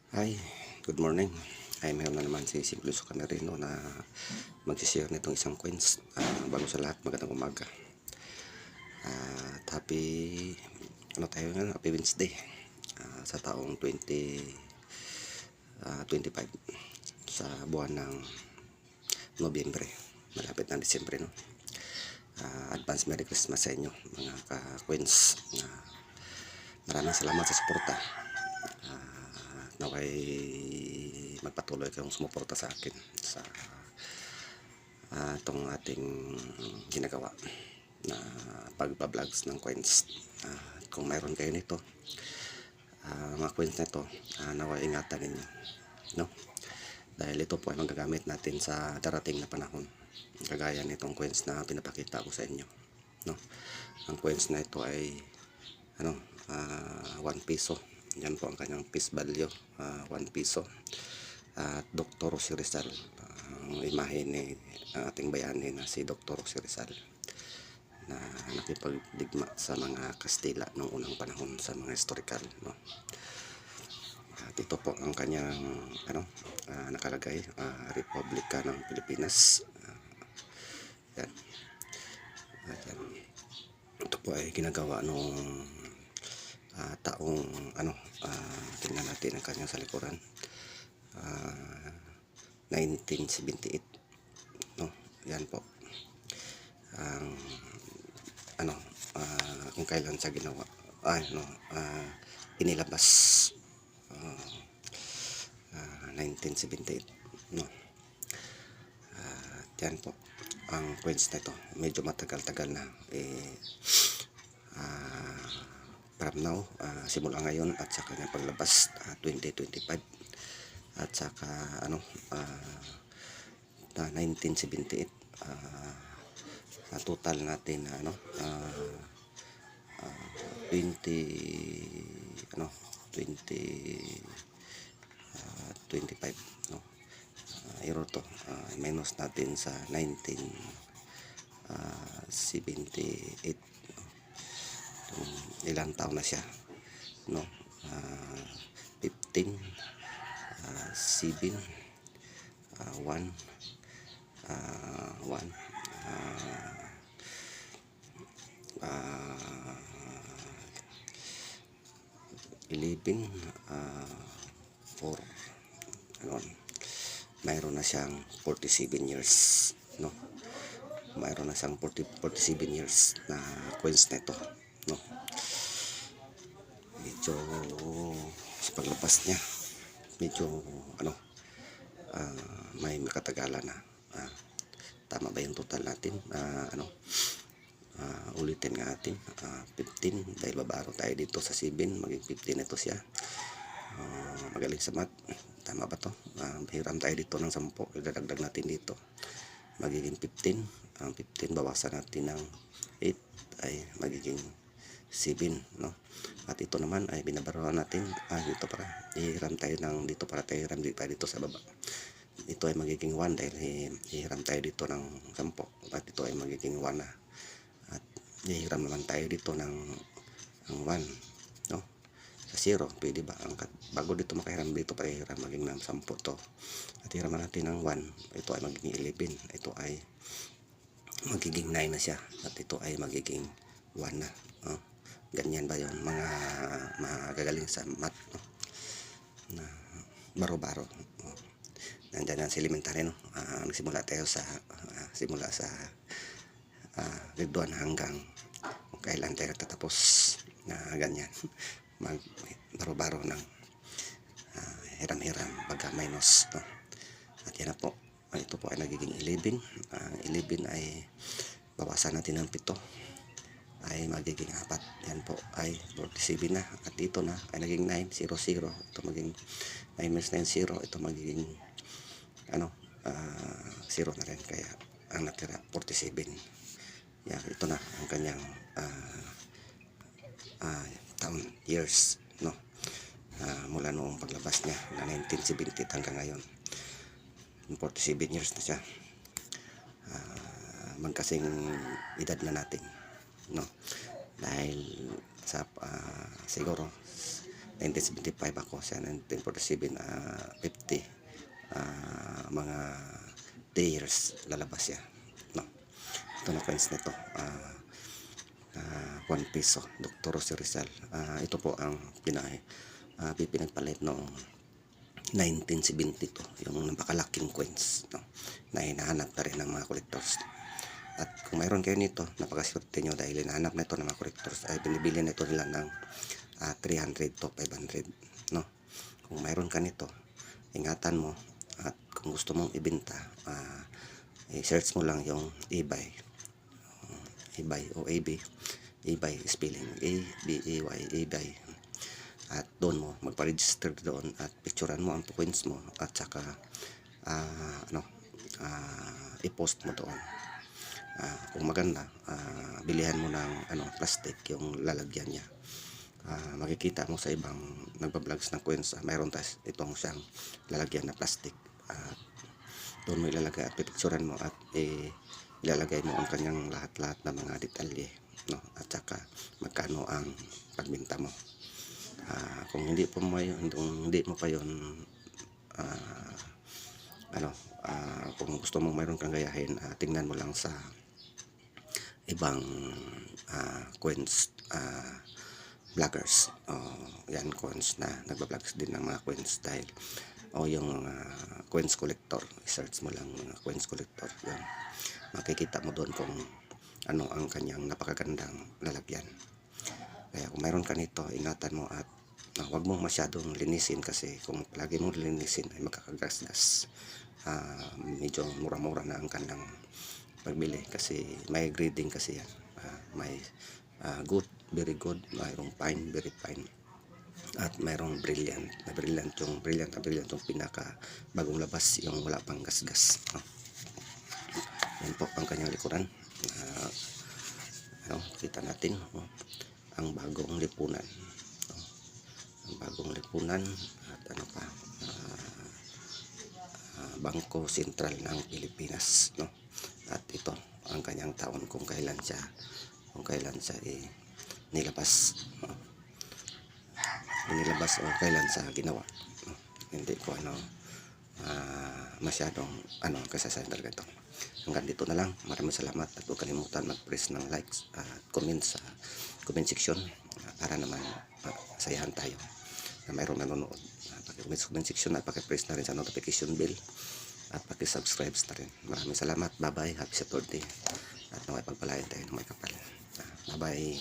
Hi, good morning. Ay, mayroon na naman si Simple Sucamerino na magsishare nitong isang coins. Bago sa lahat, magandang umaga. Happy, tayo nga, Happy Wednesday. Sa taong 2025 sa buwan ng Nobyembre. Malapit na Disyembre, no? Advance Merry Christmas sa inyo, mga ka-coins. Maraming salamat sa suporta. Naway magpatuloy kayong sumuporta sa akin sa itong ating ginagawa na pagpa-vlogs ng coins. Kung mayroon kayo nito, mga coins na ito, naway ingatan ninyo, no? Dahil ito po ay magagamit natin sa darating na panahon, kagaya nitong coins na pinapakita ko sa inyo, no? Ang coins na ito ay 1 piso. Yan po ang kanyang piece value, 1 piso. At Dr. Rosie Rizal, ang imahe ni ating bayani na si Dr. Rosie Rizal na nakipagdigma sa mga Kastila noong unang panahon sa mga historical, no? At ito po ang kanyang nakalagay, Republika ng Pilipinas. Yan. At yan. Ito po ay ginagawa nung taong tingnan natin ang kanyang salikuran, 1978, no? Yan po ang kung kailan siya ginawa, inilabas, 1978, no? Yan po ang coins na ito. Medyo matagal-tagal na, from now, simula ngayon at sa kanyang paglabas, 2025, at saka 1978, total natin na 25, no? Error to, minus natin sa 1978, ilang taon na siya, no? 15, 7, 1, 11, 4, mayroon na siyang 47 years, no? Mayroon na siyang 47 years na coins na ito, no? Medyo sa paglabas niya, medyo may makatagalan na. Tama ba yung total natin? Ulitin nga natin, 15, dahil babaro tayo dito sa 7, maging 15 ito siya. Magaling sa math, tama ba to? Hiram tayo dito ng 10, idadagdag natin dito, magiging 15. Ang 15 bawasan natin ng 8 ay magiging 7, no? At ito naman ay binabaruan natin, dito para hihiram tayo ng dito, para tayo hiram dito sa baba. Ito ay magiging 1 dahil hihiram tayo dito ng 10, at ito ay magiging 1 na. At hihiram naman tayo dito ng 1, no? Sa 0, pwede ba? Bago dito makahiram dito, para hihiram maging ng 10 to. At hihiram natin ng 1, ito ay magiging 11, ito ay magiging 9 na siya, at ito ay magiging 1 na, no? Ganyan ba yun, mga magagaling sa math, no? Na baro-baro, no? Nandyan ang elementary, no? Nagsimula tayo sa simula sa grade 1 hanggang kung kailan tayo tatapos na ganyan. Baro-baro ng hiram-hiram pagka minus, no? At yan na po, ito po ay nagiging 11. 11 ay bawasan natin ng 7, ay magiging 4. Yan po ay 47 na. At ito na ay naging 9, 0, 0. Ito maging 9 minus 9, 0. Ito magiging 0 na rin. Kaya ang natira 47. Yan, ito na ang kanyang taon, years, no? Mula noong paglabas niya na 1970 hanggang ngayon, 47 years na siya. Magkasing edad na natin, no? Dahil sa siguro 1975 ako, siya 1947, 50 mga years lalabas siya, no. Ito na coins nito, 1 peso, Dr. Jose Rizal. Ito po ang pinagpalit noong 1972, yung napakalaking coins, no, na hinahanap na rin ng mga collectors. At kung mayroon kayo nito, napakaswerte nyo dahil hinahanap na ito ng mga collectors, ay binibili na ito nila ng 300 to 500, no. Kung mayroon ka nito, ingatan mo, at kung gusto mong ibenta, i-search mo lang yung eBay, o eBay, spelling A-B-A-Y, eBay. At doon mo magpa-register doon at picturean mo ang coins mo at saka i-post mo doon. Kung maganda, bilihan mo ng plastic yung lalagyan niya. Makikita mo sa ibang nagba-vlogs ng coins, mayroon itong siyang lalagyan na plastic. Doon mo ilalagay at pipicturean mo at ilalagay mo ang kanyang lahat-lahat ng mga detalye, no, at saka magkano ang pagbenta mo. Kung hindi mo pa yun, kung gusto mong mayroon kang gayahin, tingnan mo lang sa ibang coins vloggers, yan, coins na nagba-vlogs din ng mga coins, dahil yung coins collector, search mo lang mga coins collector, yan, makikita mo doon kung ano ang kanyang napakagandang lalagyan. Kaya kung mayroon ka nito, ingatan mo at huwag mong masyadong linisin, kasi kung lagi mong linisin ay magkakagasgas. Medyo mura-mura na ang kanilang pagbili, kasi may grading kasi yan. May good, very good, mayroong fine, very fine, at mayroong brilliant yung pinaka bagong labas, yung wala pang gasgas. Yan po ang kanyang likuran. Kita natin ang bagong lipunan, at Bangko Sentral ng Pilipinas, no. At ito ang kanyang taon, kung kailan siya nilabas, no? Nilabas o kailan siya ginawa, no? Hindi ko masyadong kasasayan talaga ito. Hanggang dito na lang. Maraming salamat, at huwag kalimutan mag-press ng likes at comment sa comment section, para naman sayahan tayo na mayroong nanonood. Paki-comment section at paki-press na rin sa notification bell at paki-subscribe na rin. Maraming salamat. Bye bye. Happy Saturday. At naway pagpalain tayo ng may kapal. Bye bye.